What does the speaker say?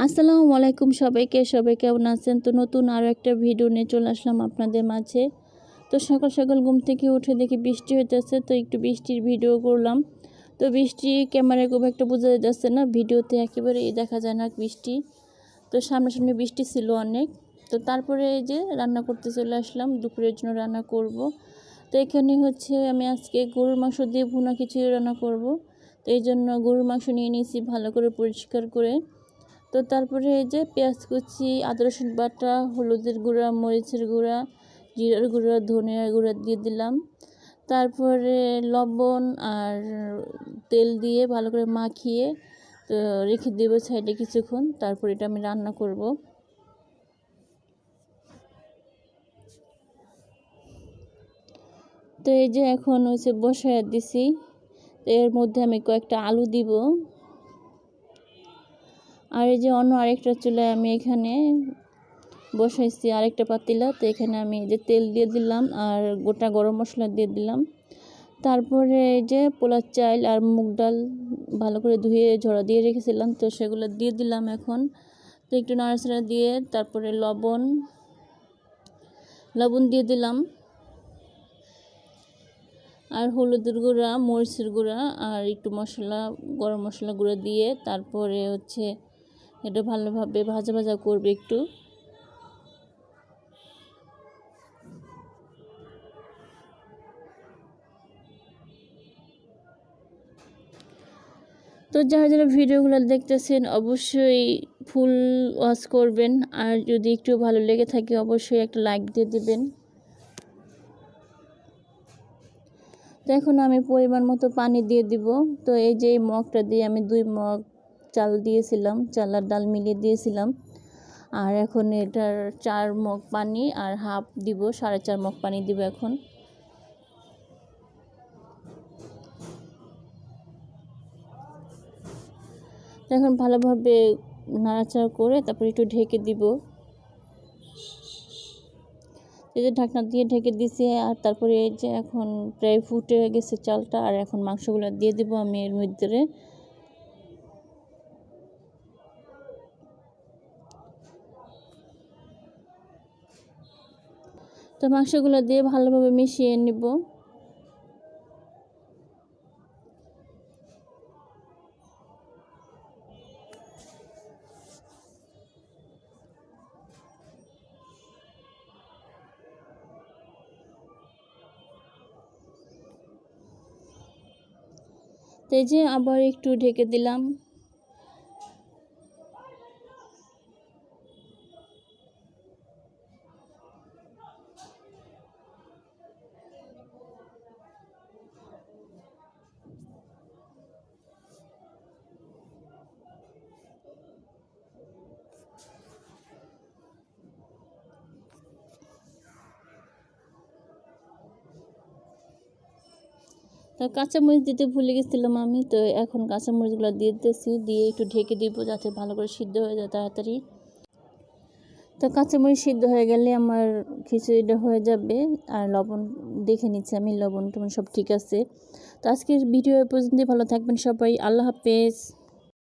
আসসালামু আলাইকুম সবাইকে। সবাই কেমন আছেন? তো নতুন আরও একটা ভিডিও নিয়ে চলে আসলাম আপনাদের মাঝে। তো সকাল সকাল ঘুম থেকে উঠে দেখি বৃষ্টি হইতেছে, তো একটু বৃষ্টির ভিডিও করলাম। তো বৃষ্টি ক্যামেরায় খুব একটা বোঝা যাচ্ছে না, ভিডিওতে একেবারেই দেখা যায় না বৃষ্টি। তো সামনাসামনি বৃষ্টি ছিল অনেক। তো তারপরে এই যে রান্না করতে চলে আসলাম, দুপুরের জন্য রান্না করব। তো এখানে হচ্ছে আমি আজকে গরুর মাংস দিয়ে ভুনা খিচুড়ি রান্না করব। তো এই জন্য গরুর মাংস নিয়ে নিয়েছি ভালো করে পরিষ্কার করে। তো তারপরে এই যে পেঁয়াজ কুচি, আদা রসুন বাটা, হলুদের গুঁড়া, মরিচের গুঁড়া, জিরার গুঁড়া, ধনিয়ার গুঁড়া দিয়ে দিলাম। তারপরে লবণ আর তেল দিয়ে ভালো করে মাখিয়ে তো রেখে দেব সাইডে কিছুক্ষণ। তারপর এটা আমি রান্না করব। তো এই যে এখন হচ্ছে বসায় দিছি। তো এর মধ্যে আমি কয়েকটা আলু দিব। আর এই যে অন্য আরেকটা চুলায় আমি এখানে বসাইছি আরেকটা পাতিলা। তো এখানে আমি এই যে তেল দিয়ে দিলাম আর গোটা গরম মশলা দিয়ে দিলাম। তারপরে এই যে পোলার চাল আর মুগ ডাল ভালো করে ধুয়ে ঝরা দিয়ে রেখেছিলাম, তো সেগুলো দিয়ে দিলাম এখন। তো একটু নাড়াচাড়া দিয়ে তারপরে লবণ দিয়ে দিলাম আর হলুদের গুঁড়া, মরিচের গুঁড়া আর একটু মশলা, গরম মশলা গুঁড়া দিয়ে তারপরে হচ্ছে এটা ভালোভাবে ভাজা ভাজা করবে একটু। তো যারা যারা ভিডিওগুলো দেখতেছেন অবশ্যই ফুল ওয়াচ করবেন, আর যদি একটু ভালো লেগে থাকে অবশ্যই একটা লাইক দিয়ে দিবেন। তো এখন আমি পরিমাণ মতো পানি দিয়ে দিব। তো এই যে এই মগটা দিয়ে আমি 2 মগ চাল দিয়েছিলাম, চাল আর ডাল মিলিয়ে দিয়েছিলাম। আর এখন এটার 4 মগ পানি আর হাফ দিব, 4.5 মগ পানি দিব এখন। এখন ভালোভাবে নাড়াচাড়া করে তারপর একটু ঢেকে দিব। এই যে ঢাকনা দিয়ে ঢেকে দিছি, আর তারপরে এই যে এখন প্রায় ফুটে গেছে চালটা, আর এখন মাংসগুলো দিয়ে দিব আমি এর মধ্যে। তো মাংসগুলো দিয়ে ভালোভাবে মিশিয়ে নিব। তো এই যে আবার একটু ঢেকে দিলাম। তো কাঁচামরিচ দিতে ভুলে গেছিলাম আমি, তো এখন কাঁচামরিচগুলো দিয়ে দিতেছি, দিয়ে একটু ঢেকে দিব যাতে ভালো করে সিদ্ধ হয়ে যায় তাড়াতাড়ি। তো কাঁচামরিচ সিদ্ধ হয়ে গেলে আমার খিচুড়িটা হয়ে যাবে। আর লবণ দেখে নিচ্ছি আমি, লবণ টবণ সব ঠিক আছে। তো আজকের ভিডিও পর্যন্ত, ভালো থাকবেন সবাই, আল্লাহ হাফেজ।